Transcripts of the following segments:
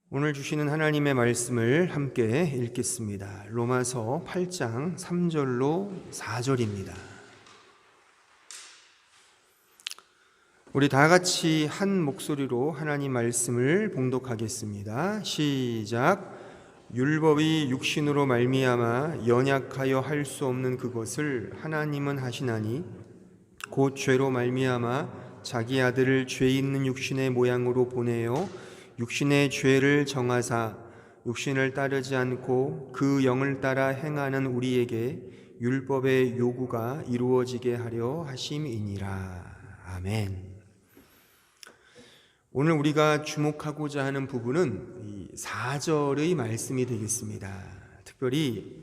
오늘 주시는 하나님의 말씀을 함께 읽겠습니다. 로마서 8장 3절로 4절입니다. 우리 다 같이 한 목소리로 하나님 말씀을 봉독하겠습니다. 시작. 율법이 육신으로 말미암아 연약하여 할 수 없는 그것을 하나님은 하시나니 곧 죄로 말미암아 자기 아들을 죄 있는 육신의 모양으로 보내어 육신의 죄를 정하사 육신을 따르지 않고 그 영을 따라 행하는 우리에게 율법의 요구가 이루어지게 하려 하심이니라. 아멘. 오늘 우리가 주목하고자 하는 부분은 이 4절의 말씀이 되겠습니다. 특별히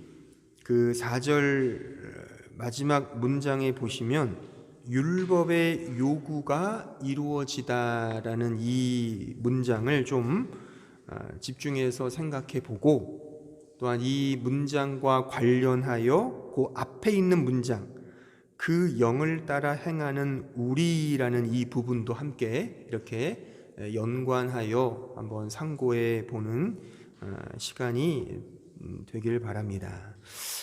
그 4절 마지막 문장에 보시면 율법의 요구가 이루어지다라는 이 문장을 좀 집중해서 생각해 보고, 또한 이 문장과 관련하여 그 앞에 있는 문장, 그 영을 따라 행하는 우리라는 이 부분도 함께 이렇게 연관하여 한번 상고해 보는 시간이 되길 바랍니다.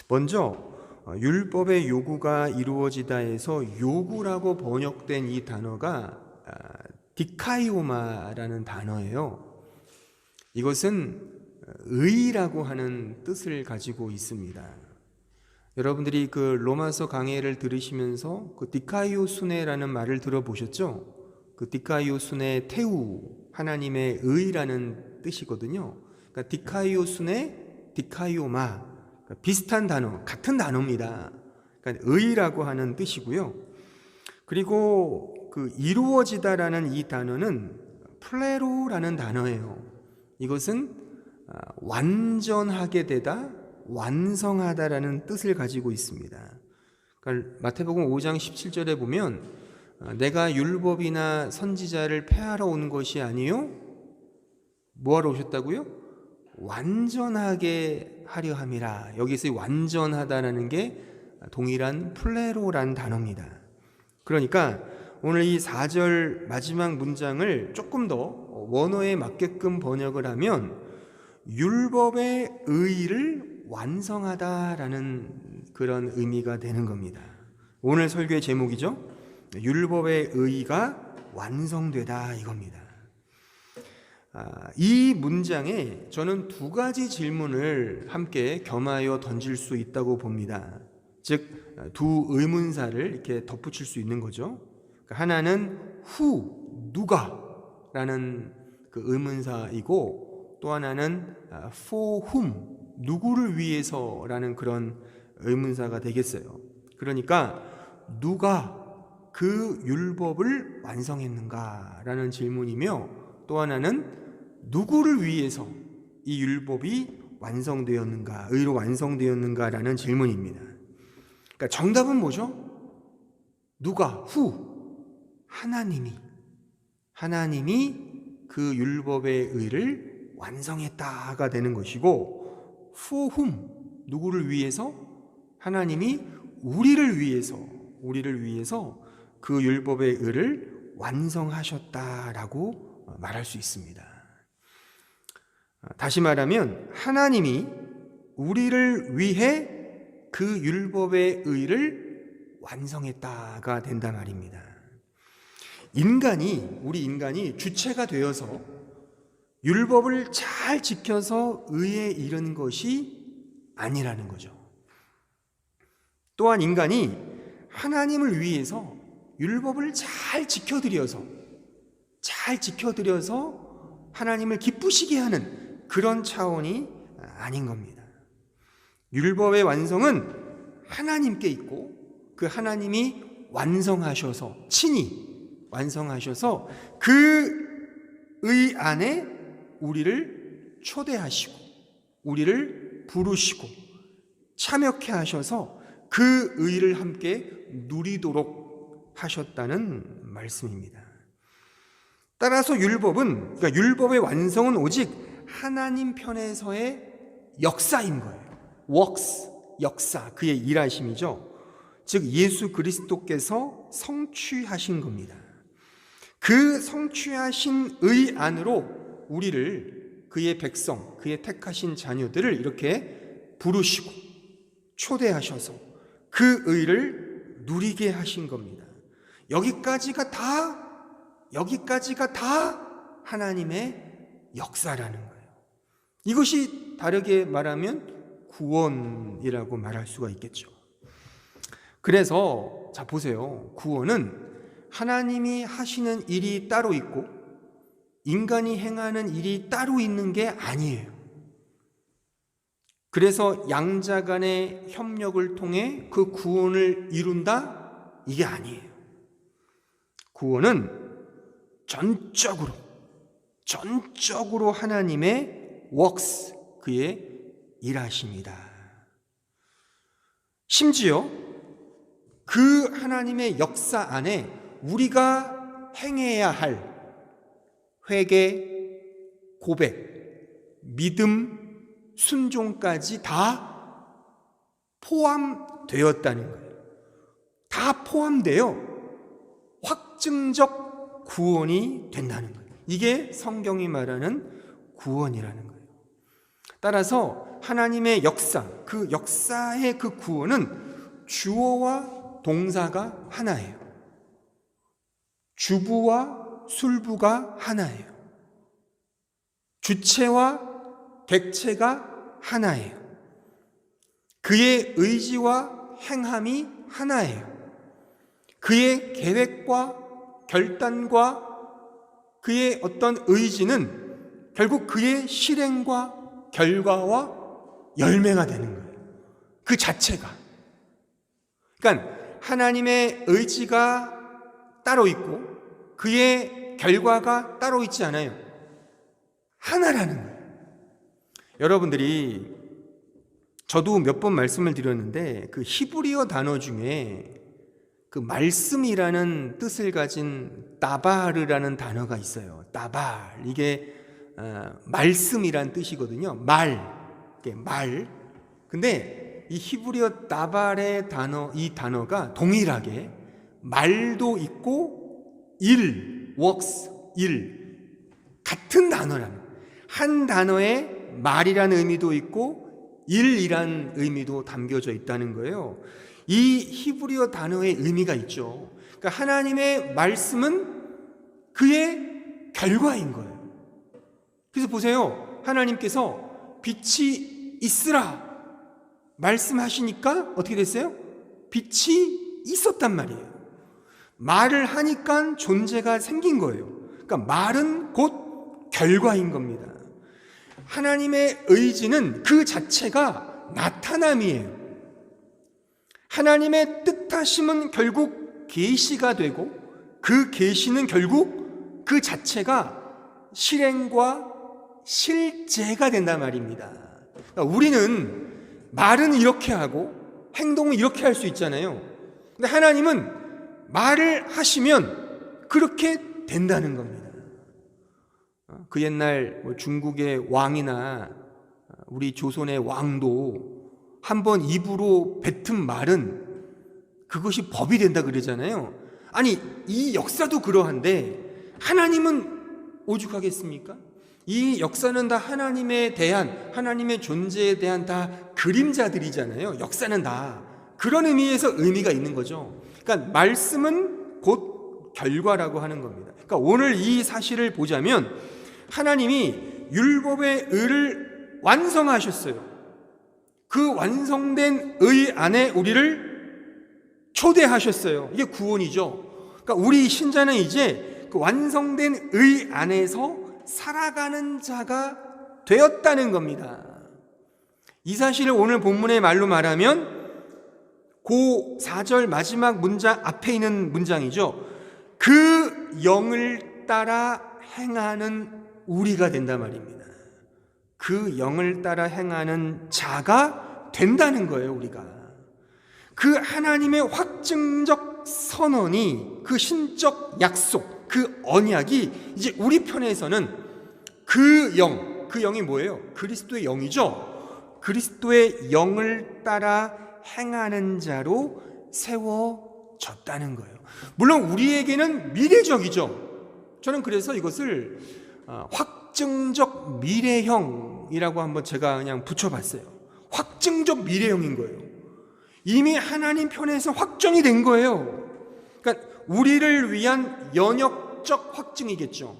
먼저 율법의 요구가 이루어지다에서 요구라고 번역된 이 단어가 디카이오마라는 단어예요. 이것은 의라고 하는 뜻을 가지고 있습니다. 여러분들이 그 로마서 강해를 들으시면서 그 디카이오수네라는 말을 들어보셨죠? 그 디카이오수네 테우, 하나님의 의라는 뜻이거든요. 그러니까 디카이오수네, 디카이오마, 비슷한 단어, 같은 단어입니다. 그러니까 의라고 하는 뜻이고요. 그리고 그 이루어지다라는 이 단어는 플레로라는 단어예요. 이것은 완전하게 되다, 완성하다라는 뜻을 가지고 있습니다. 그러니까 마태복음 5장 17절에 보면 내가 율법이나 선지자를 폐하러 온 것이 아니요 뭐하러 오셨다고요? 완전하게 하려 함이라. 여기서 완전하다라는 게 동일한 플레로라는 단어입니다. 그러니까 오늘 이 4절 마지막 문장을 조금 더 원어에 맞게끔 번역을 하면 율법의 의를 완성하다라는 그런 의미가 되는 겁니다. 오늘 설교의 제목이죠. 율법의 의가 완성되다, 이겁니다. 이 문장에 저는 두 가지 질문을 함께 겸하여 던질 수 있다고 봅니다. 즉, 두 의문사를 이렇게 덧붙일 수 있는 거죠. 하나는 who, 누가 라는 그 의문사이고, 또 하나는 for whom, 누구를 위해서 라는 그런 의문사가 되겠어요. 그러니까 누가 그 율법을 완성했는가 라는 질문이며, 또 하나는 누구를 위해서 이 율법이 완성되었는가, 의로 완성되었는가라는 질문입니다. 그러니까 정답은 뭐죠? 누가, who, 하나님이 그 율법의 의를 완성했다가 되는 것이고, for whom, 누구를 위해서? 하나님이 우리를 위해서 그 율법의 의를 완성하셨다라고 말할 수 있습니다. 다시 말하면 하나님이 우리를 위해 그 율법의 의를 완성했다가 된단 말입니다. 우리 인간이 주체가 되어서 율법을 잘 지켜서 의에 이른 것이 아니라는 거죠. 또한 인간이 하나님을 위해서 율법을 잘 지켜드려서 하나님을 기쁘시게 하는 그런 차원이 아닌 겁니다. 율법의 완성은 하나님께 있고, 그 하나님이 완성하셔서, 친히 완성하셔서 그 의 안에 우리를 초대하시고 우리를 부르시고 참여케 하셔서 그 의를 함께 누리도록 하셨다는 말씀입니다. 따라서 그러니까 율법의 완성은 오직 하나님 편에서의 역사인 거예요. works, 역사, 그의 일하심이죠. 즉 예수 그리스도께서 성취하신 겁니다. 그 성취하신 의 안으로 우리를 그의 백성, 그의 택하신 자녀들을 이렇게 부르시고 초대하셔서 그 의를 누리게 하신 겁니다. 여기까지가 다 하나님의 역사라는 거예요. 이것이 다르게 말하면 구원이라고 말할 수가 있겠죠. 그래서 자 보세요. 구원은 하나님이 하시는 일이 따로 있고 인간이 행하는 일이 따로 있는 게 아니에요. 그래서 양자 간의 협력을 통해 그 구원을 이룬다? 이게 아니에요. 구원은 전적으로 하나님의 works, 그의 일하십니다. 심지어 그 하나님의 역사 안에 우리가 행해야 할 회개, 고백, 믿음, 순종까지 다 포함되었다는 거예요. 다 포함되어 확증적 구원이 된다는 거예요. 이게 성경이 말하는 구원이라는 거예요. 따라서 하나님의 역사, 그 역사의 그 구원은 주어와 동사가 하나예요. 주부와 술부가 하나예요. 주체와 객체가 하나예요. 그의 의지와 행함이 하나예요. 그의 계획과 결단과 그의 어떤 의지는 결국 그의 실행과 결과와 열매가 되는 거예요. 그 자체가. 그러니까 하나님의 의지가 따로 있고 그의 결과가 따로 있지 않아요. 하나라는 거예요. 여러분들이 저도 몇 번 말씀을 드렸는데 그 히브리어 단어 중에 그 말씀이라는 뜻을 가진 다바르라는 단어가 있어요. 다발, 이게 말씀이란 뜻이거든요. 말. 근데 이 히브리어 다발의 단어, 이 단어가 동일하게 말도 있고 일, works, 일, 같은 단어라는, 한 단어에 말이라는 의미도 있고 일이란 의미도 담겨져 있다는 거예요. 이 히브리어 단어의 의미가 있죠. 그러니까 하나님의 말씀은 그의 결과인 거예요. 그래서 보세요. 하나님께서 빛이 있으라 말씀하시니까 어떻게 됐어요? 빛이 있었단 말이에요. 말을 하니까 존재가 생긴 거예요. 그러니까 말은 곧 결과인 겁니다. 하나님의 의지는 그 자체가 나타남이에요. 하나님의 뜻하심은 결국 계시가 되고 그 계시는 결국 그 자체가 실행과 실제가 된단 말입니다. 그러니까 우리는 말은 이렇게 하고 행동은 이렇게 할 수 있잖아요. 근데 하나님은 말을 하시면 그렇게 된다는 겁니다. 그 옛날 중국의 왕이나 우리 조선의 왕도 한번 입으로 뱉은 말은 그것이 법이 된다 그러잖아요. 아니, 이 역사도 그러한데 하나님은 오죽하겠습니까? 이 역사는 다 하나님에 대한, 하나님의 존재에 대한 다 그림자들이잖아요. 역사는 다 그런 의미에서 의미가 있는 거죠. 그러니까 말씀은 곧 결과라고 하는 겁니다. 그러니까 오늘 이 사실을 보자면 하나님이 율법의 의를 완성하셨어요. 그 완성된 의 안에 우리를 초대하셨어요. 이게 구원이죠. 그러니까 우리 신자는 이제 그 완성된 의 안에서 살아가는 자가 되었다는 겁니다. 이 사실을 오늘 본문의 말로 말하면 그 4절 마지막 문장 앞에 있는 문장이죠. 그 영을 따라 행하는 우리가 된단 말입니다. 그 영을 따라 행하는 자가 된다는 거예요, 우리가. 그 하나님의 확증적 선언이, 그 신적 약속, 그 언약이 이제 우리 편에서는 그 영, 그 영이 뭐예요? 그리스도의 영이죠. 그리스도의 영을 따라 행하는 자로 세워졌다는 거예요. 물론 우리에게는 미래적이죠. 저는 그래서 이것을 확증적 확증적 미래형이라고 한번 제가 그냥 붙여봤어요. 확증적 미래형인 거예요. 이미 하나님 편에서 확정이 된 거예요. 그러니까 우리를 위한 연역적 확증이겠죠.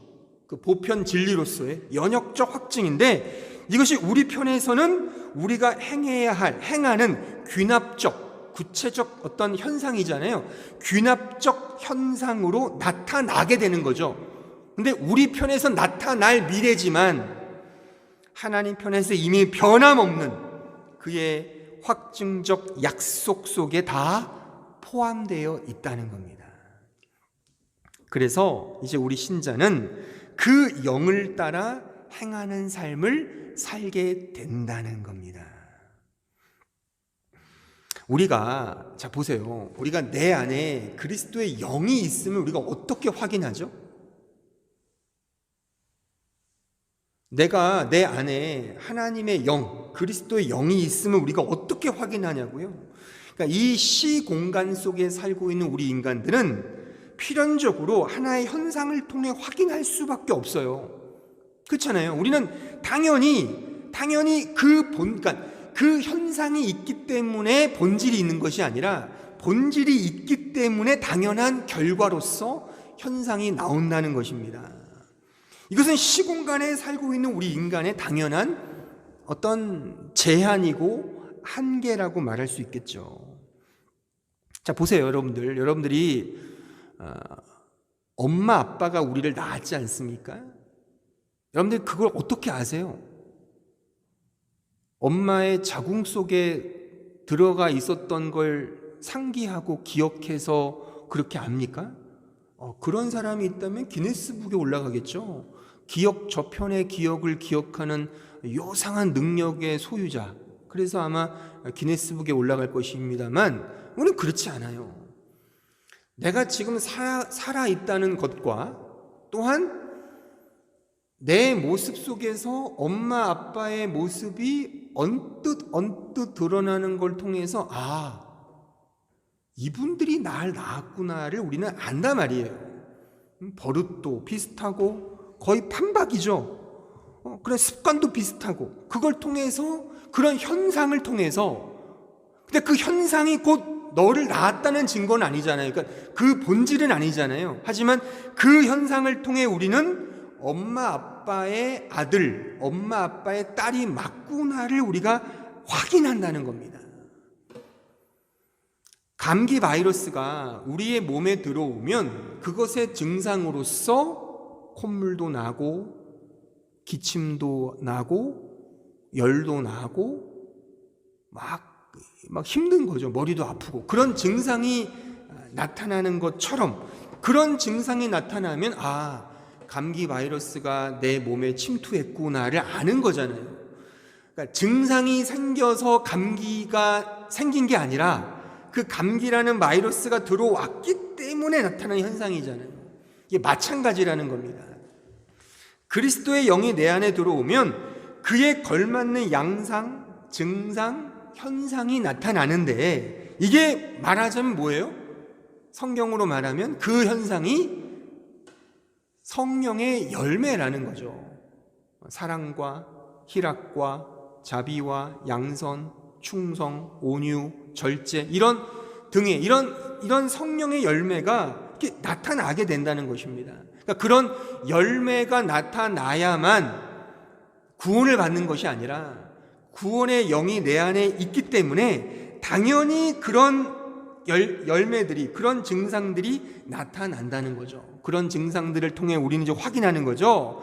그 보편 진리로서의 연역적 확증인데, 이것이 우리 편에서는 우리가 행해야 할, 행하는 귀납적, 구체적 어떤 현상이잖아요. 귀납적 현상으로 나타나게 되는 거죠. 근데 우리 편에서 나타날 미래지만 하나님 편에서 이미 변함없는 그의 확증적 약속 속에 다 포함되어 있다는 겁니다. 그래서 이제 우리 신자는 그 영을 따라 행하는 삶을 살게 된다는 겁니다. 우리가, 자 보세요. 우리가 내 안에 그리스도의 영이 있으면 우리가 어떻게 확인하죠? 내가 내 안에 하나님의 영, 그리스도의 영이 있으면 우리가 어떻게 확인하냐고요? 그러니까 이 시공간 속에 살고 있는 우리 인간들은 필연적으로 하나의 현상을 통해 확인할 수밖에 없어요. 그렇잖아요. 우리는 당연히 그러니까 그 현상이 있기 때문에 본질이 있는 것이 아니라 본질이 있기 때문에 당연한 결과로서 현상이 나온다는 것입니다. 이것은 시공간에 살고 있는 우리 인간의 당연한 어떤 제한이고 한계라고 말할 수 있겠죠. 자 보세요, 여러분들이 엄마 아빠가 우리를 낳았지 않습니까? 여러분들 그걸 어떻게 아세요? 엄마의 자궁 속에 들어가 있었던 걸 상기하고 기억해서 그렇게 압니까? 그런 사람이 있다면 기네스북에 올라가겠죠. 기억 저편의 기억을 기억하는 요상한 능력의 소유자. 그래서 아마 기네스북에 올라갈 것입니다만 우리는 그렇지 않아요. 내가 지금 살아있다는 것과 또한 내 모습 속에서 엄마 아빠의 모습이 언뜻 드러나는 걸 통해서 이분들이 날 낳았구나를 우리는 안단 말이에요. 버릇도 비슷하고 거의 판박이죠. 그런 습관도 비슷하고 그걸 통해서 그런 현상을 통해서, 근데 그 현상이 곧 너를 낳았다는 증거는 아니잖아요. 그러니까 그 본질은 아니잖아요. 하지만 그 현상을 통해 우리는 엄마 아빠의 아들, 엄마 아빠의 딸이 맞구나를 우리가 확인한다는 겁니다. 감기 바이러스가 우리의 몸에 들어오면 그것의 증상으로서 콧물도 나고 기침도 나고 열도 나고 막 힘든 거죠. 머리도 아프고 그런 증상이 나타나는 것처럼, 그런 증상이 나타나면 감기 바이러스가 내 몸에 침투했구나를 아는 거잖아요. 그러니까 증상이 생겨서 감기가 생긴 게 아니라 그 감기라는 바이러스가 들어왔기 때문에 나타나는 현상이잖아요. 이게 마찬가지라는 겁니다. 그리스도의 영이 내 안에 들어오면 그에 걸맞는 양상, 증상, 현상이 나타나는데, 이게 말하자면 뭐예요? 성경으로 말하면 그 현상이 성령의 열매라는 거죠. 사랑과 희락과 자비와 양선, 충성, 온유, 절제, 이런 등의 이런 성령의 열매가 이렇게 나타나게 된다는 것입니다. 그러니까 그런 열매가 나타나야만 구원을 받는 것이 아니라 구원의 영이 내 안에 있기 때문에 당연히 그런 열매들이, 그런 증상들이 나타난다는 거죠. 그런 증상들을 통해 우리는 이제 확인하는 거죠.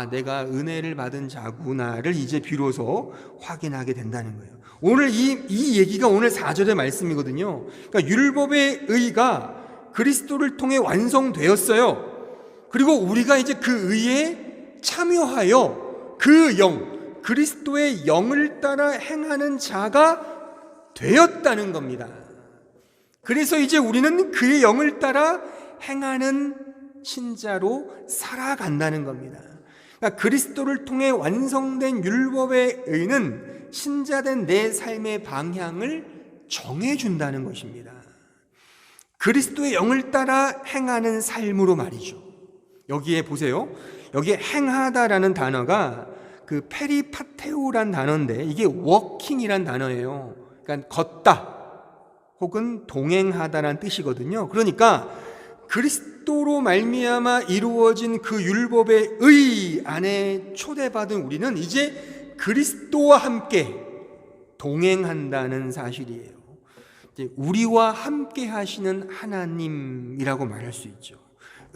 내가 은혜를 받은 자구나를 이제 비로소 확인하게 된다는 거예요. 오늘 이 얘기가 오늘 4절의 말씀이거든요. 그러니까 율법의 의가 그리스도를 통해 완성되었어요. 그리고 우리가 이제 그 의에 참여하여 그 영, 그리스도의 영을 따라 행하는 자가 되었다는 겁니다. 그래서 이제 우리는 그의 영을 따라 행하는 신자로 살아간다는 겁니다. 그러니까 그리스도를 통해 완성된 율법의 의는 신자된 내 삶의 방향을 정해준다는 것입니다. 그리스도의 영을 따라 행하는 삶으로 말이죠. 여기에 보세요. 여기에 행하다라는 단어가 그 페리파테오란 단어인데 이게 워킹이란 단어예요. 그러니까 걷다 혹은 동행하다라는 뜻이거든요. 그러니까 그리스도로 말미암아 이루어진 그 율법의 의 안에 초대받은 우리는 이제 그리스도와 함께 동행한다는 사실이에요. 이제 우리와 함께 하시는 하나님이라고 말할 수 있죠.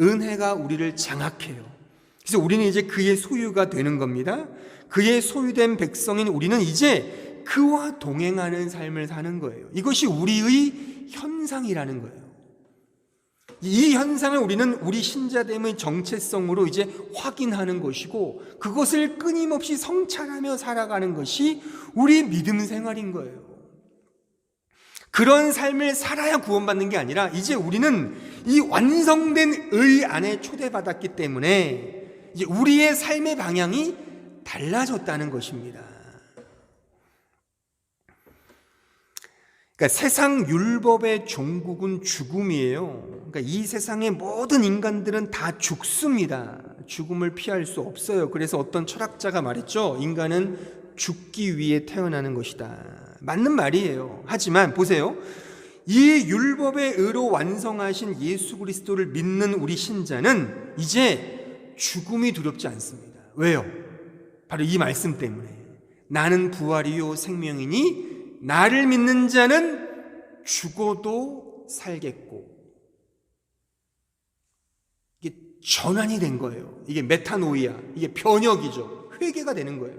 은혜가 우리를 장악해요. 그래서 우리는 이제 그의 소유가 되는 겁니다. 그의 소유된 백성인 우리는 이제 그와 동행하는 삶을 사는 거예요. 이것이 우리의 현상이라는 거예요. 이 현상을 우리는 우리 신자됨의 정체성으로 이제 확인하는 것이고 그것을 끊임없이 성찰하며 살아가는 것이 우리 믿음 생활인 거예요. 그런 삶을 살아야 구원받는 게 아니라 이제 우리는 이 완성된 의 안에 초대받았기 때문에 이제 우리의 삶의 방향이 달라졌다는 것입니다. 그러니까 세상 율법의 종국은 죽음이에요. 그러니까 이 세상의 모든 인간들은 다 죽습니다. 죽음을 피할 수 없어요. 그래서 어떤 철학자가 말했죠. 인간은 죽기 위해 태어나는 것이다. 맞는 말이에요. 하지만 보세요. 이 율법의 의로 완성하신 예수 그리스도를 믿는 우리 신자는 이제 죽음이 두렵지 않습니다. 왜요? 바로 이 말씀 때문에. 나는 부활이요 생명이니 나를 믿는 자는 죽어도 살겠고. 이게 전환이 된 거예요. 이게 메타노이아, 이게 변혁이죠. 회개가 되는 거예요.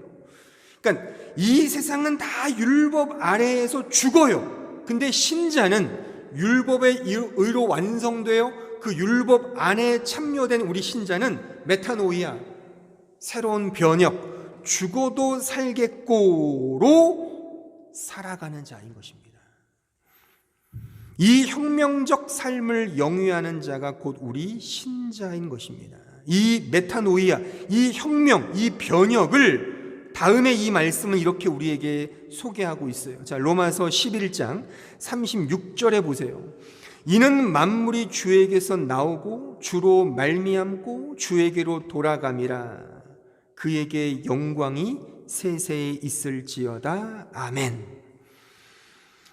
그러니까 이 세상은 다 율법 아래에서 죽어요. 근데 신자는 율법의 의로 완성되어 그 율법 안에 참여된 우리 신자는 메타노이아, 새로운 변혁, 죽어도 살겠고로 살아가는 자인 것입니다. 이 혁명적 삶을 영위하는 자가 곧 우리 신자인 것입니다. 이 메타노이아, 이 혁명, 이 변혁을 다음에 이 말씀은 이렇게 우리에게 소개하고 있어요. 자, 로마서 11장 36절에 보세요. 이는 만물이 주에게서 나오고 주로 말미암고 주에게로 돌아감이라. 그에게 영광이 세세에 있을지어다. 아멘.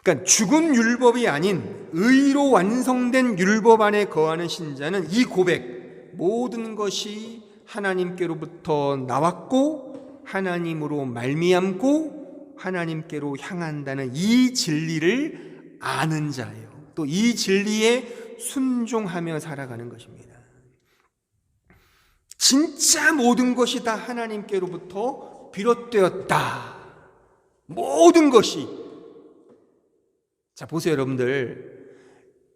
그러니까 죽은 율법이 아닌 의로 완성된 율법 안에 거하는 신자는 이 고백, 모든 것이 하나님께로부터 나왔고 하나님으로 말미암고 하나님께로 향한다는 이 진리를 아는 자예요. 또 이 진리에 순종하며 살아가는 것입니다. 진짜 모든 것이 다 하나님께로부터 비롯되었다. 모든 것이. 자, 보세요, 여러분들.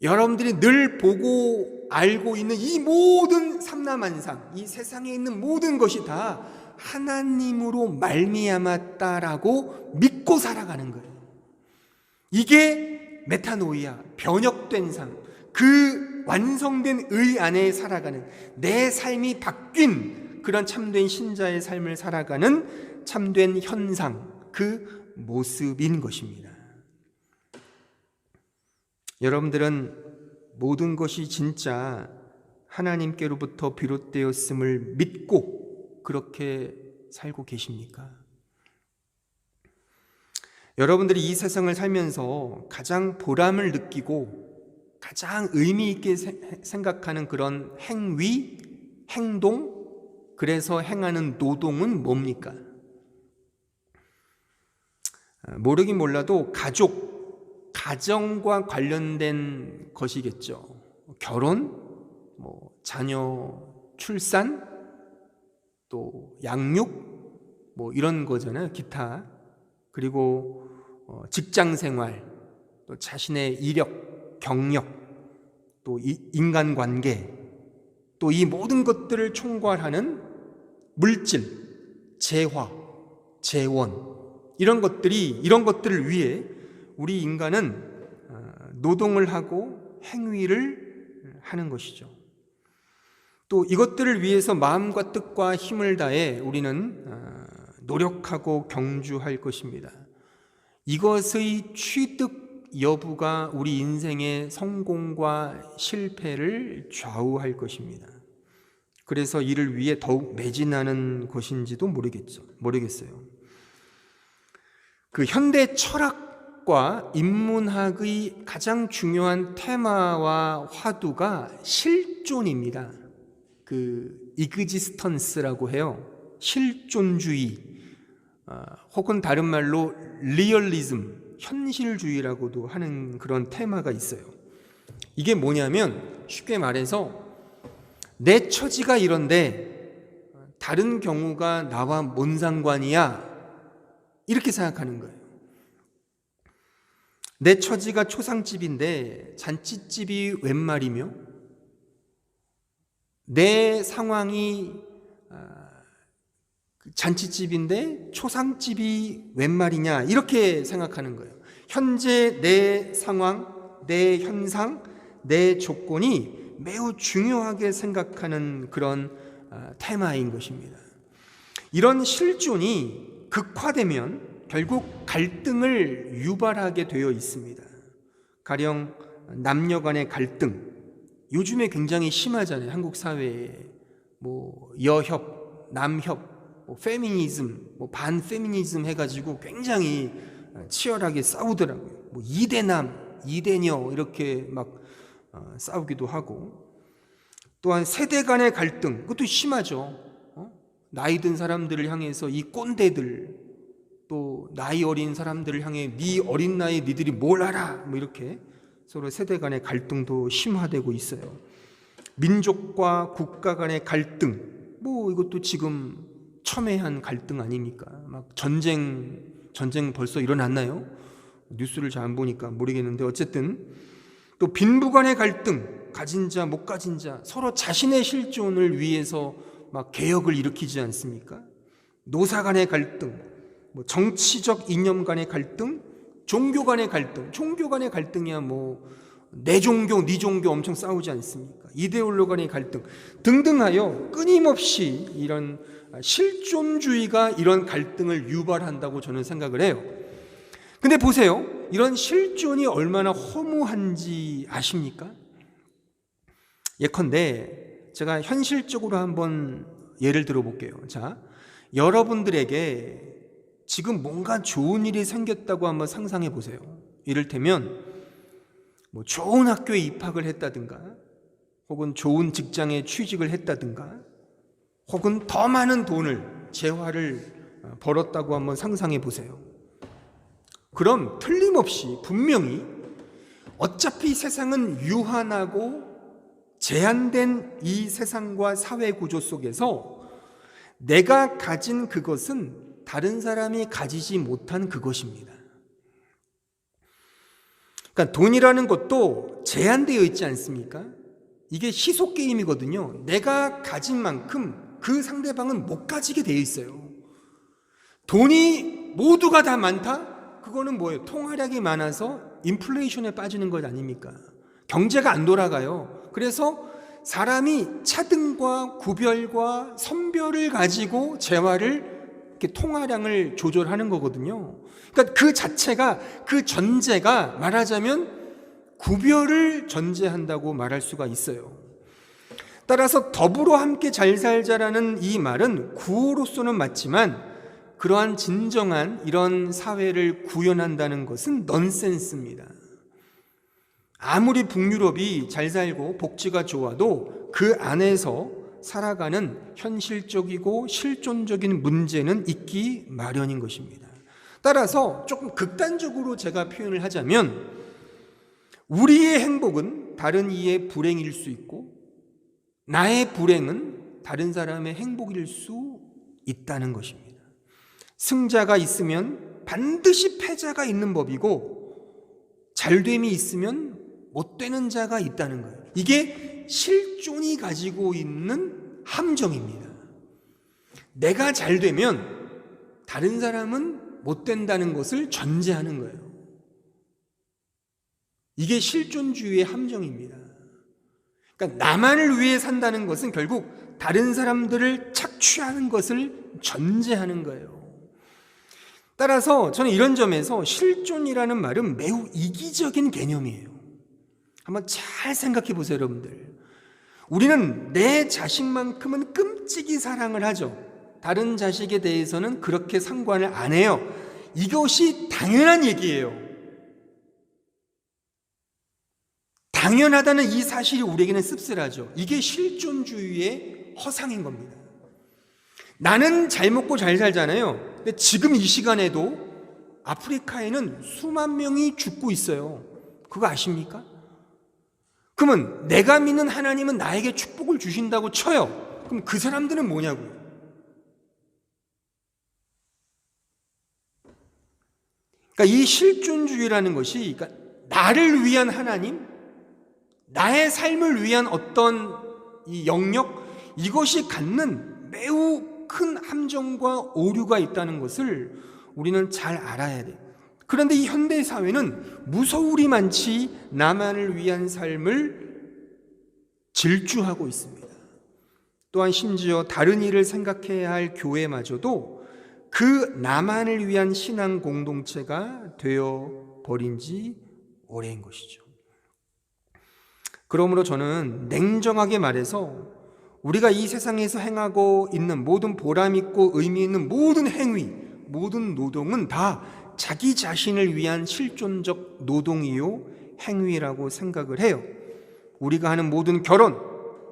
여러분들이 늘 보고 알고 있는 이 모든 삼라만상, 이 세상에 있는 모든 것이 다 하나님으로 말미암았다라고 믿고 살아가는 거예요. 이게 메타노이아, 변혁된 삶, 그 완성된 의 안에 살아가는, 내 삶이 바뀐 그런 참된 신자의 삶을 살아가는 참된 현상, 그 모습인 것입니다. 여러분들은 모든 것이 진짜 하나님께로부터 비롯되었음을 믿고 그렇게 살고 계십니까? 여러분들이 이 세상을 살면서 가장 보람을 느끼고 가장 의미 있게 생각하는 그런 행위, 행동, 그래서 행하는 노동은 뭡니까? 모르긴 몰라도 가정과 관련된 것이겠죠. 결혼, 자녀 출산, 또 양육, 이런 거잖아요. 기타. 그리고 직장 생활, 또 자신의 이력, 경력, 또 인간관계, 또 이 모든 것들을 총괄하는 물질, 재화, 재원, 이런 것들을 위해 우리 인간은 노동을 하고 행위를 하는 것이죠. 또 이것들을 위해서 마음과 뜻과 힘을 다해 우리는 노력하고 경주할 것입니다. 이것의 취득 여부가 우리 인생의 성공과 실패를 좌우할 것입니다. 그래서 이를 위해 더욱 매진하는 것인지도 모르겠어요. 그 현대 철학과 인문학의 가장 중요한 테마와 화두가 실존입니다. 그 이그지스턴스라고 해요. 실존주의, 혹은 다른 말로 리얼리즘, 현실주의라고도 하는 그런 테마가 있어요. 이게 뭐냐면 쉽게 말해서 내 처지가 이런데 다른 경우가 나와 뭔 상관이야, 이렇게 생각하는 거예요. 내 처지가 초상집인데 잔치집이 웬 말이며, 내 상황이 잔치집인데 초상집이 웬 말이냐, 이렇게 생각하는 거예요. 현재 내 상황, 내 현상, 내 조건이 매우 중요하게 생각하는 그런 테마인 것입니다. 이런 실존이 극화되면 결국 갈등을 유발하게 되어 있습니다. 가령 남녀 간의 갈등, 요즘에 굉장히 심하잖아요. 한국 사회에 여협, 남협, 페미니즘, 반페미니즘 해가지고 굉장히 치열하게 싸우더라고요. 이대남, 이대녀 이렇게 막 싸우기도 하고, 또한 세대 간의 갈등, 그것도 심하죠. 나이 든 사람들을 향해서 이 꼰대들, 또 나이 어린 사람들을 향해 네 어린 나이에 니들이 뭘 알아, 이렇게 서로 세대 간의 갈등도 심화되고 있어요. 민족과 국가 간의 갈등, 이것도 지금 첨예한 갈등 아닙니까? 막 전쟁 벌써 일어났나요? 뉴스를 잘 안 보니까 모르겠는데, 어쨌든 또 빈부 간의 갈등, 가진 자 못 가진 자, 서로 자신의 실존을 위해서 막 개혁을 일으키지 않습니까? 노사 간의 갈등, 정치적 이념 간의 갈등, 종교 간의 갈등, 종교 간의 갈등이야 내 종교, 네 종교 엄청 싸우지 않습니까? 이데올로 간의 갈등 등등하여 끊임없이 이런 실존주의가 이런 갈등을 유발한다고 저는 생각을 해요. 근데 보세요, 이런 실존이 얼마나 허무한지 아십니까? 예컨대 제가 현실적으로 한번 예를 들어 볼게요. 자, 여러분들에게 지금 뭔가 좋은 일이 생겼다고 한번 상상해 보세요. 이를테면 좋은 학교에 입학을 했다든가, 혹은 좋은 직장에 취직을 했다든가, 혹은 더 많은 돈을, 재화를 벌었다고 한번 상상해 보세요. 그럼 틀림없이 분명히 어차피 세상은 유한하고 제한된 이 세상과 사회 구조 속에서 내가 가진 그것은 다른 사람이 가지지 못한 그것입니다. 그러니까 돈이라는 것도 제한되어 있지 않습니까? 이게 시속 게임이거든요. 내가 가진 만큼 그 상대방은 못 가지게 되어 있어요. 돈이 모두가 다 많다? 그거는 뭐예요? 통화량이 많아서 인플레이션에 빠지는 것 아닙니까? 경제가 안 돌아가요. 그래서 사람이 차등과 구별과 선별을 가지고 재화를, 이렇게 통화량을 조절하는 거거든요. 그러니까 그 자체가, 그 전제가 말하자면 구별을 전제한다고 말할 수가 있어요. 따라서 더불어 함께 잘 살자라는 이 말은 구호로서는 맞지만 그러한 진정한 이런 사회를 구현한다는 것은 넌센스입니다. 아무리 북유럽이 잘 살고 복지가 좋아도 그 안에서 살아가는 현실적이고 실존적인 문제는 있기 마련인 것입니다. 따라서 조금 극단적으로 제가 표현을 하자면, 우리의 행복은 다른 이의 불행일 수 있고 나의 불행은 다른 사람의 행복일 수 있다는 것입니다. 승자가 있으면 반드시 패자가 있는 법이고, 잘됨이 있으면 못되는 자가 있다는 거예요. 이게 실존이 가지고 있는 함정입니다. 내가 잘 되면 다른 사람은 못 된다는 것을 전제하는 거예요. 이게 실존주의의 함정입니다. 그러니까 나만을 위해 산다는 것은 결국 다른 사람들을 착취하는 것을 전제하는 거예요. 따라서 저는 이런 점에서 실존이라는 말은 매우 이기적인 개념이에요. 한번 잘 생각해 보세요, 여러분들. 우리는 내 자식만큼은 끔찍이 사랑을 하죠. 다른 자식에 대해서는 그렇게 상관을 안 해요. 이것이 당연한 얘기예요. 당연하다는 이 사실이 우리에게는 씁쓸하죠. 이게 실존주의의 허상인 겁니다. 나는 잘 먹고 잘 살잖아요. 근데 지금 이 시간에도 아프리카에는 수만 명이 죽고 있어요. 그거 아십니까? 그러면 내가 믿는 하나님은 나에게 축복을 주신다고 쳐요. 그럼 그 사람들은 뭐냐고요? 그러니까 이 실존주의라는 것이, 그러니까 나를 위한 하나님, 나의 삶을 위한 어떤 이 영역, 이것이 갖는 매우 큰 함정과 오류가 있다는 것을 우리는 잘 알아야 돼요. 그런데 이 현대 사회는 무서울이 많지 나만을 위한 삶을 질주하고 있습니다. 또한 심지어 다른 일을 생각해야 할 교회마저도 그 나만을 위한 신앙 공동체가 되어 버린 지 오래인 것이죠. 그러므로 저는 냉정하게 말해서 우리가 이 세상에서 행하고 있는 모든 보람 있고 의미 있는 모든 행위, 모든 노동은 다 자기 자신을 위한 실존적 노동이요 행위라고 생각을 해요. 우리가 하는 모든 결혼,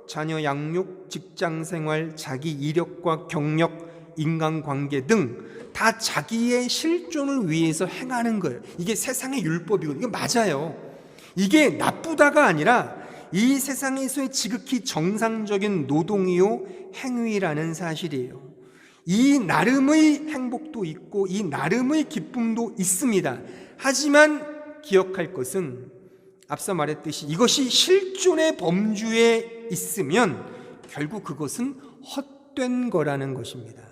자녀 양육, 직장생활, 자기 이력과 경력, 인간관계 등 다 자기의 실존을 위해서 행하는 거예요. 이게 세상의 율법이고 이거 맞아요. 이게 나쁘다가 아니라 이 세상에서의 지극히 정상적인 노동이요 행위라는 사실이에요. 이 나름의 행복도 있고 이 나름의 기쁨도 있습니다. 하지만 기억할 것은 앞서 말했듯이 이것이 실존의 범주에 있으면 결국 그것은 헛된 거라는 것입니다.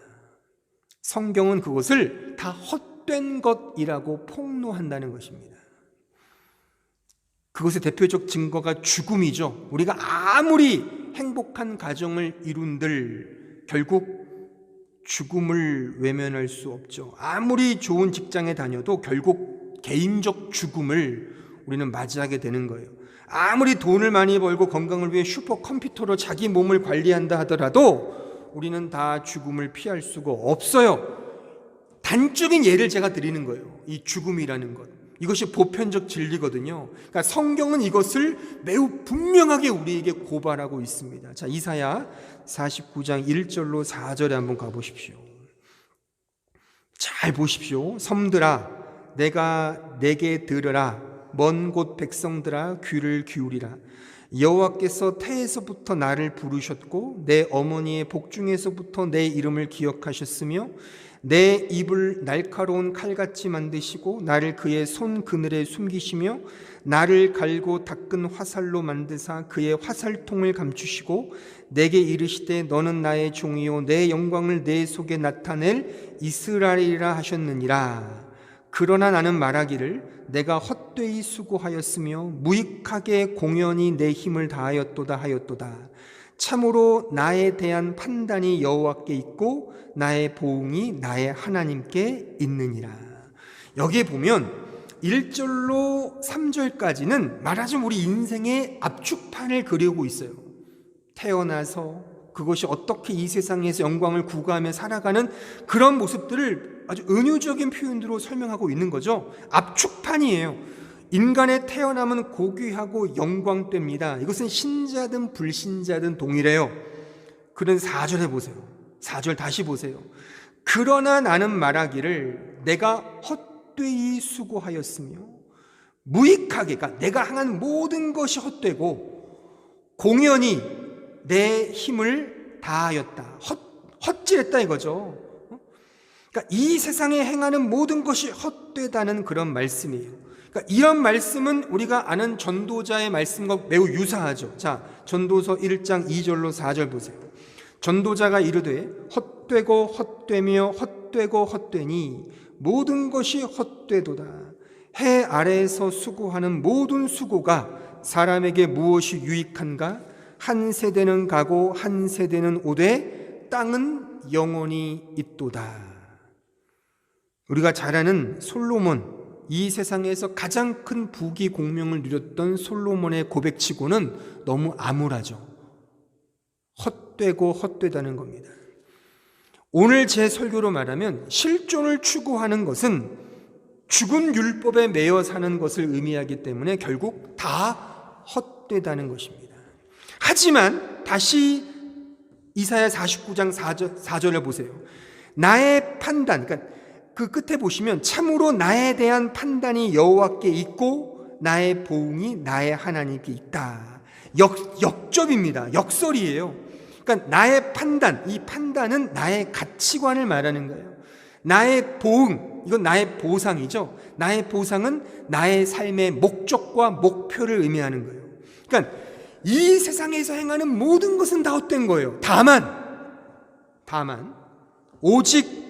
성경은 그것을 다 헛된 것이라고 폭로한다는 것입니다. 그것의 대표적 증거가 죽음이죠. 우리가 아무리 행복한 가정을 이룬들 결국 죽음을 외면할 수 없죠. 아무리 좋은 직장에 다녀도 결국 개인적 죽음을 우리는 맞이하게 되는 거예요. 아무리 돈을 많이 벌고 건강을 위해 슈퍼컴퓨터로 자기 몸을 관리한다 하더라도 우리는 다 죽음을 피할 수가 없어요. 단적인 예를 제가 드리는 거예요. 이 죽음이라는 것. 이것이 보편적 진리거든요. 그러니까 성경은 이것을 매우 분명하게 우리에게 고발하고 있습니다. 자, 이사야 49장 1절로 4절에 한번 가보십시오. 잘 보십시오. 섬들아 내가 내게 들으라. 먼 곳 백성들아 귀를 기울이라. 여호와께서 태에서부터 나를 부르셨고 내 어머니의 복중에서부터 내 이름을 기억하셨으며 내 입을 날카로운 칼같이 만드시고 나를 그의 손 그늘에 숨기시며 나를 갈고 닦은 화살로 만드사 그의 화살통을 감추시고 내게 이르시되 너는 나의 종이요 내 영광을 내 속에 나타낼 이스라엘이라 하셨느니라. 그러나 나는 말하기를 내가 헛되이 수고하였으며 무익하게 공연히 내 힘을 다하였도다 하였도다. 참으로 나에 대한 판단이 여호와께 있고 나의 보응이 나의 하나님께 있느니라. 여기에 보면 1절로 3절까지는 말하자면 우리 인생의 압축판을 그리고 있어요. 태어나서 그것이 어떻게 이 세상에서 영광을 구가하며 살아가는 그런 모습들을 아주 은유적인 표현으로 설명하고 있는 거죠. 압축판이에요. 인간의 태어남은 고귀하고 영광됩니다. 이것은 신자든 불신자든 동일해요. 그런 4절 해보세요. 4절 다시 보세요. 그러나 나는 말하기를 내가 헛되이 수고하였으며 무익하게, 그러니까 내가 행한 모든 것이 헛되고 공연히 내 힘을 다하였다. 헛질했다 이거죠. 그러니까 이 세상에 행하는 모든 것이 헛되다는 그런 말씀이에요. 그러니까 이런 말씀은 우리가 아는 전도자의 말씀과 매우 유사하죠. 자, 전도서 1장 2절로 4절 보세요. 전도자가 이르되 헛되고 헛되며 헛되고 헛되니 모든 것이 헛되도다. 해 아래에서 수고하는 모든 수고가 사람에게 무엇이 유익한가? 한 세대는 가고 한 세대는 오되 땅은 영원히 있도다. 우리가 잘 아는 솔로몬, 이 세상에서 가장 큰 부귀 공명을 누렸던 솔로몬의 고백치고는 너무 암울하죠. 헛되고 헛되다는 겁니다. 오늘 제 설교로 말하면 실존을 추구하는 것은 죽은 율법에 매여 사는 것을 의미하기 때문에 결국 다 헛되다는 것입니다. 하지만 다시 이사야 49장 4절을 보세요. 나의 판단, 그러니까 그 끝에 보시면 참으로 나에 대한 판단이 여호와께 있고 나의 보응이 나의 하나님께 있다. 역접입니다. 역설이에요. 그러니까 나의 판단, 이 판단은 나의 가치관을 말하는 거예요. 나의 보응, 이건 나의 보상이죠. 나의 보상은 나의 삶의 목적과 목표를 의미하는 거예요. 그러니까 이 세상에서 행하는 모든 것은 다 헛된 거예요. 다만 오직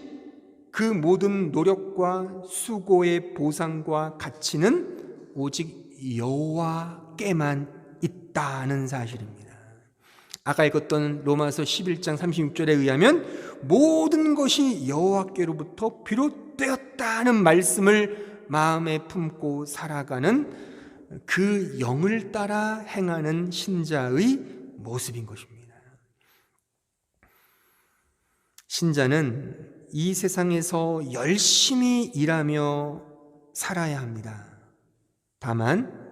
그 모든 노력과 수고의 보상과 가치는 오직 여호와께만 있다는 사실입니다. 아까 읽었던 로마서 11장 36절에 의하면 모든 것이 여호와께로부터 비롯되었다는 말씀을 마음에 품고 살아가는 그 영을 따라 행하는 신자의 모습인 것입니다. 신자는 이 세상에서 열심히 일하며 살아야 합니다. 다만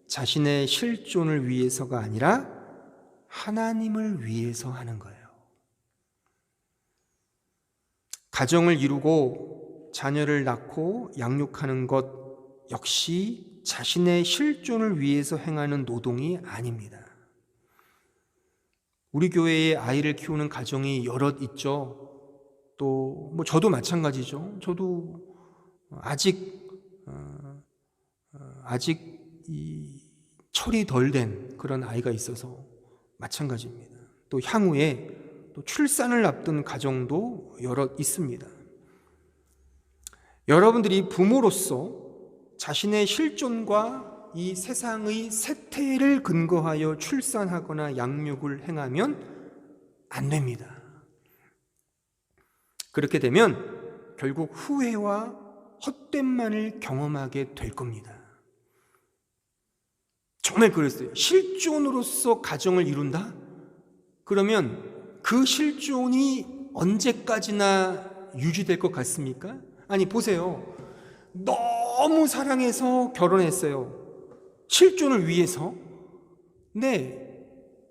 자신의 실존을 위해서가 아니라 하나님을 위해서 하는 거예요. 가정을 이루고 자녀를 낳고 양육하는 것 역시 자신의 실존을 위해서 행하는 노동이 아닙니다. 우리 교회에 아이를 키우는 가정이 여럿 있죠. 또 저도 마찬가지죠. 저도 아직 이 철이 덜 된 그런 아이가 있어서 마찬가지입니다. 또 향후에 또 출산을 앞둔 가정도 여럿 있습니다. 여러분들이 부모로서 자신의 실존과 이 세상의 쇠퇴를 근거하여 출산하거나 양육을 행하면 안 됩니다. 그렇게 되면 결국 후회와 헛됨만을 경험하게 될 겁니다. 정말 그랬어요. 실존으로서 가정을 이룬다? 그러면 그 실존이 언제까지나 유지될 것 같습니까? 아니 보세요. 너무 사랑해서 결혼했어요. 실존을 위해서. 근데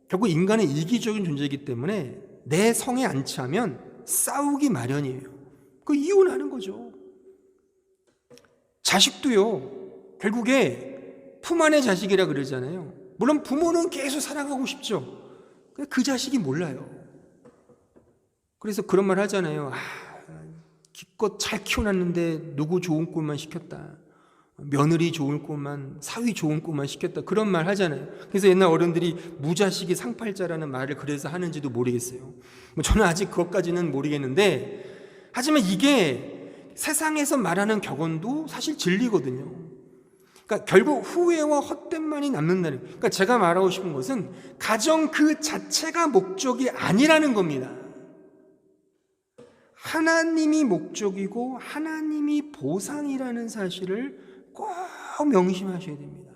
결국 인간은 이기적인 존재이기 때문에 내 성에 안 차면 싸우기 마련이에요. 그 이혼하는 거죠. 자식도요. 결국에 품 안의 자식이라 그러잖아요. 물론 부모는 계속 사랑하고 싶죠. 그 자식이 몰라요. 그래서 그런 말 하잖아요. 기껏 잘 키워놨는데 누구 좋은 꼴만 시켰다. 며느리 좋은 꼴만, 사위 좋은 꼴만 시켰다. 그런 말 하잖아요. 그래서 옛날 어른들이 무자식이 상팔자라는 말을 그래서 하는지도 모르겠어요. 저는 아직 그것까지는 모르겠는데, 하지만 이게 세상에서 말하는 격언도 사실 진리거든요. 그러니까 결국 후회와 헛됨만이 남는다는. 그러니까 제가 말하고 싶은 것은 가정 그 자체가 목적이 아니라는 겁니다. 하나님이 목적이고 하나님이 보상이라는 사실을 꼭 명심하셔야 됩니다.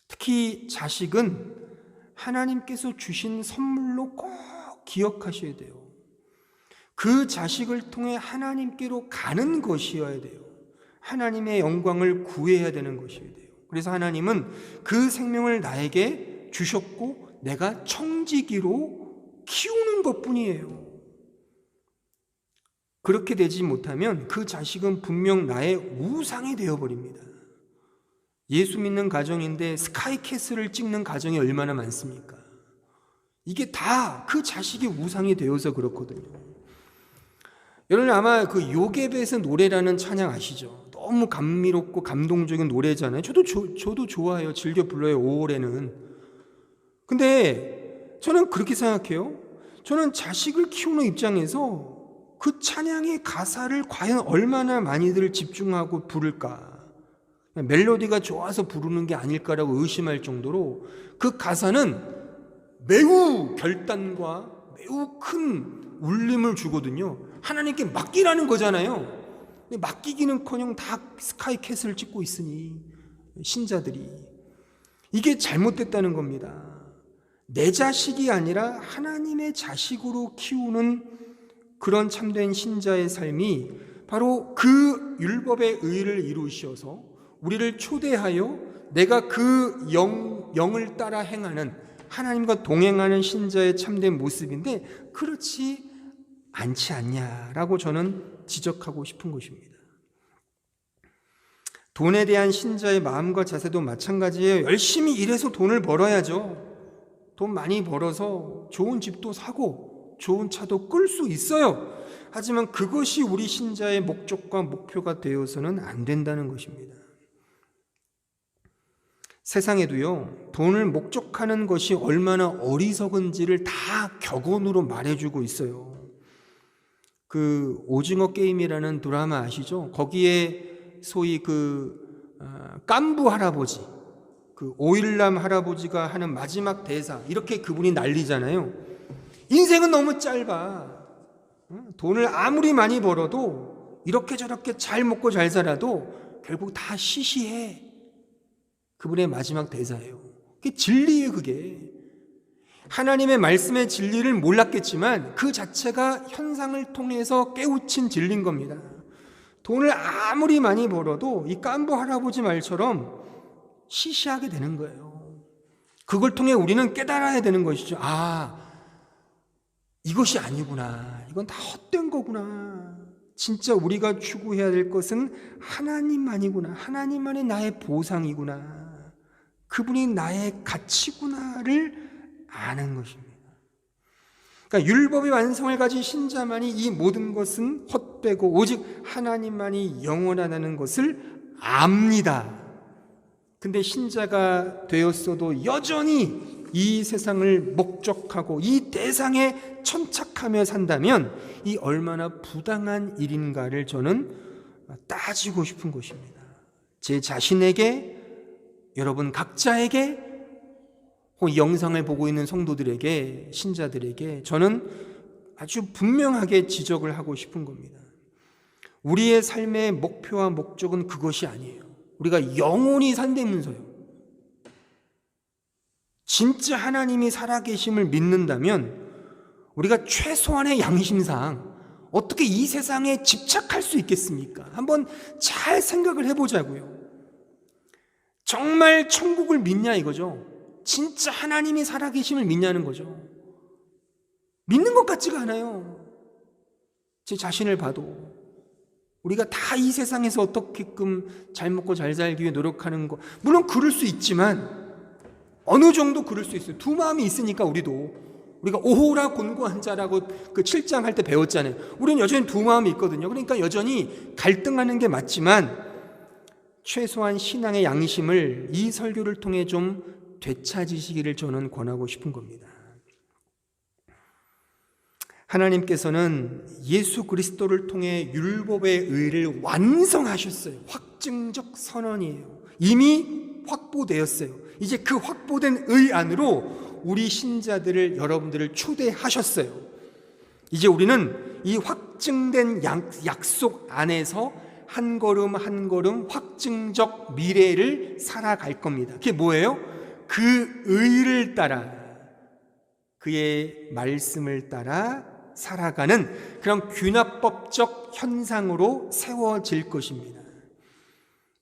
특히 자식은 하나님께서 주신 선물로 꼭 기억하셔야 돼요. 그 자식을 통해 하나님께로 가는 것이어야 돼요. 하나님의 영광을 구해야 되는 것이어야 돼요. 그래서 하나님은 그 생명을 나에게 주셨고 내가 청지기로 키우는 것뿐이에요. 그렇게 되지 못하면 그 자식은 분명 나의 우상이 되어버립니다. 예수 믿는 가정인데 스카이캐슬을 찍는 가정이 얼마나 많습니까? 이게 다 그 자식이 우상이 되어서 그렇거든요. 여러분 아마 그 요게벳의 노래라는 찬양 아시죠? 너무 감미롭고 감동적인 노래잖아요. 저도 좋아해요. 즐겨 불러요. 5월에는. 근데 저는 그렇게 생각해요. 저는 자식을 키우는 입장에서 그 찬양의 가사를 과연 얼마나 많이들 집중하고 부를까? 멜로디가 좋아서 부르는 게 아닐까라고 의심할 정도로 그 가사는 매우 결단과 매우 큰 울림을 주거든요. 하나님께 맡기라는 거잖아요. 맡기기는커녕 다 스카이캐슬을 찍고 있으니 신자들이 이게 잘못됐다는 겁니다. 내 자식이 아니라 하나님의 자식으로 키우는 그런 참된 신자의 삶이 바로 그 율법의 의를 이루셔서 우리를 초대하여 내가 그 영을 따라 행하는, 하나님과 동행하는 신자의 참된 모습인데 그렇지 않지 않냐라고 저는 지적하고 싶은 것입니다. 돈에 대한 신자의 마음과 자세도 마찬가지예요. 열심히 일해서 돈을 벌어야죠. 돈 많이 벌어서 좋은 집도 사고 좋은 차도 끌 수 있어요. 하지만 그것이 우리 신자의 목적과 목표가 되어서는 안 된다는 것입니다. 세상에도요, 돈을 목적하는 것이 얼마나 어리석은지를 다 격언으로 말해주고 있어요. 그 오징어 게임이라는 드라마 아시죠? 거기에 소위 깐부 할아버지, 그 오일남 할아버지가 하는 마지막 대사, 이렇게 그분이 난리잖아요. 인생은 너무 짧아. 돈을 아무리 많이 벌어도 이렇게 저렇게 잘 먹고 잘 살아도 결국 다 시시해. 그분의 마지막 대사예요. 그게 진리예요. 그게 하나님의 말씀의 진리를 몰랐겠지만 그 자체가 현상을 통해서 깨우친 진리인 겁니다. 돈을 아무리 많이 벌어도 이 깐부 할아버지 말처럼 시시하게 되는 거예요. 그걸 통해 우리는 깨달아야 되는 것이죠. 이것이 아니구나. 이건 다 헛된 거구나. 진짜 우리가 추구해야 될 것은 하나님만이구나. 하나님만이 나의 보상이구나. 그분이 나의 가치구나를 아는 것입니다. 그러니까 율법의 완성을 가진 신자만이 이 모든 것은 헛되고 오직 하나님만이 영원하다는 것을 압니다. 근데 신자가 되었어도 여전히 이 세상을 목적하고 이 대상에 천착하며 산다면 이 얼마나 부당한 일인가를 저는 따지고 싶은 것입니다. 제 자신에게, 여러분 각자에게, 혹은 영상을 보고 있는 성도들에게, 신자들에게 저는 아주 분명하게 지적을 하고 싶은 겁니다. 우리의 삶의 목표와 목적은 그것이 아니에요. 우리가 영원히 산다면서요. 진짜 하나님이 살아계심을 믿는다면 우리가 최소한의 양심상 어떻게 이 세상에 집착할 수 있겠습니까? 한번 잘 생각을 해보자고요. 정말 천국을 믿냐 이거죠. 진짜 하나님이 살아계심을 믿냐는 거죠. 믿는 것 같지가 않아요. 제 자신을 봐도 우리가 다 이 세상에서 어떻게끔 잘 먹고 잘 살기 위해 노력하는 거, 물론 그럴 수 있지만 어느 정도 그럴 수 있어요. 두 마음이 있으니까 우리가 오호라 곤고한 자라고 그 7장 할 때 배웠잖아요. 우리는 여전히 두 마음이 있거든요. 그러니까 여전히 갈등하는 게 맞지만 최소한 신앙의 양심을 이 설교를 통해 좀 되찾으시기를 저는 권하고 싶은 겁니다. 하나님께서는 예수 그리스도를 통해 율법의 의를 완성하셨어요. 확증적 선언이에요. 이미 확보되었어요. 이제 그 확보된 의 안으로 우리 신자들을, 여러분들을 초대하셨어요. 이제 우리는 이 확증된 약속 안에서 한 걸음 한 걸음 확증적 미래를 살아갈 겁니다. 그게 뭐예요? 그 의를 따라, 그의 말씀을 따라 살아가는 그런 균합법적 현상으로 세워질 것입니다.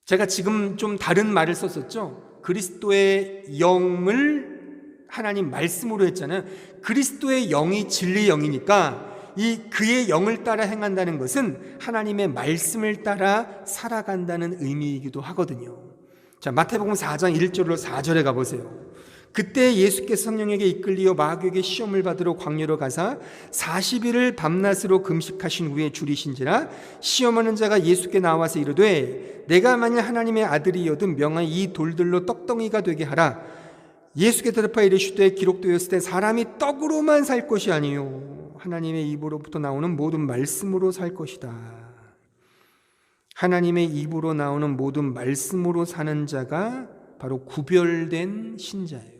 제가 지금 좀 다른 말을 썼었죠. 그리스도의 영을 하나님 말씀으로 했잖아요. 그리스도의 영이 진리의 영이니까 이 그의 영을 따라 행한다는 것은 하나님의 말씀을 따라 살아간다는 의미이기도 하거든요. 자, 마태복음 4장 1절로 4절에 가보세요. 그때 예수께서 성령에게 이끌리어 마귀에게 시험을 받으러 광야로 가사 40일을 밤낮으로 금식하신 후에 줄이신지라 시험하는 자가 예수께 나와서 이르되 내가 만일 하나님의 아들이여든 명하여 이 돌들로 떡덩이가 되게 하라. 예수께 대답하여 이르시되 기록되었을 때 사람이 떡으로만 살 것이 아니요 하나님의 입으로부터 나오는 모든 말씀으로 살 것이다. 하나님의 입으로 나오는 모든 말씀으로 사는 자가 바로 구별된 신자예요.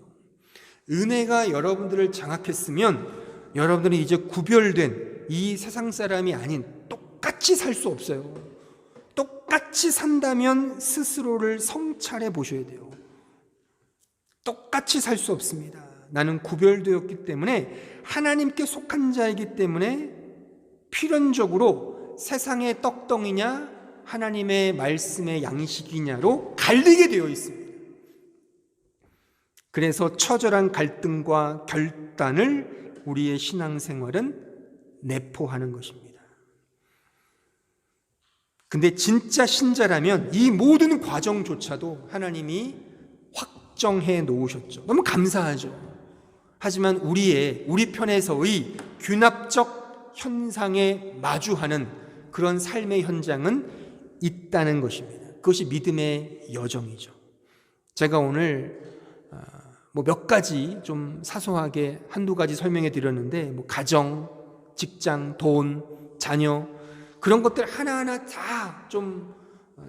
은혜가 여러분들을 장악했으면 여러분들은 이제 구별된 이 세상 사람이 아닌, 똑같이 살 수 없어요. 똑같이 산다면 스스로를 성찰해 보셔야 돼요. 똑같이 살 수 없습니다. 나는 구별되었기 때문에 하나님께 속한 자이기 때문에 필연적으로 세상의 떡덩이냐 하나님의 말씀의 양식이냐로 갈리게 되어 있습니다. 그래서 처절한 갈등과 결단을 우리의 신앙생활은 내포하는 것입니다. 근데 진짜 신자라면 이 모든 과정조차도 하나님이 확정해 놓으셨죠. 너무 감사하죠. 하지만 우리 편에서의 균합적 현상에 마주하는 그런 삶의 현장은 있다는 것입니다. 그것이 믿음의 여정이죠. 제가 오늘 몇 가지 좀 사소하게 한두 가지 설명해 드렸는데 가정, 직장, 돈, 자녀 그런 것들 하나하나 다 좀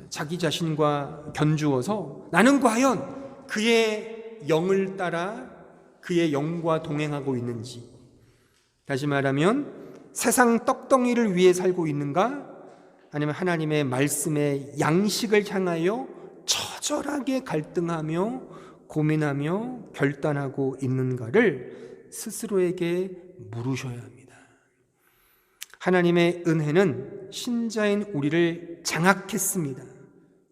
자기 자신과 견주어서 나는 과연 그의 영을 따라 그의 영과 동행하고 있는지, 다시 말하면 세상 떡덩이를 위해 살고 있는가 아니면 하나님의 말씀의 양식을 향하여 처절하게 갈등하며 고민하며 결단하고 있는가를 스스로에게 물으셔야 합니다. 하나님의 은혜는 신자인 우리를 장악했습니다.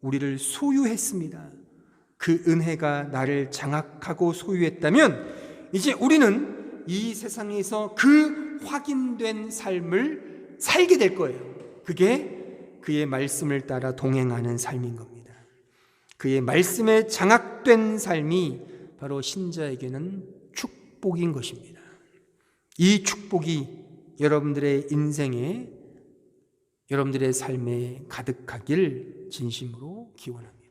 우리를 소유했습니다. 그 은혜가 나를 장악하고 소유했다면 이제 우리는 이 세상에서 그 확인된 삶을 살게 될 거예요. 그게 그의 말씀을 따라 동행하는 삶인 겁니다. 그의 말씀에 장악된 삶이 바로 신자에게는 축복인 것입니다. 이 축복이 여러분들의 인생에, 여러분들의 삶에 가득하길 진심으로 기원합니다.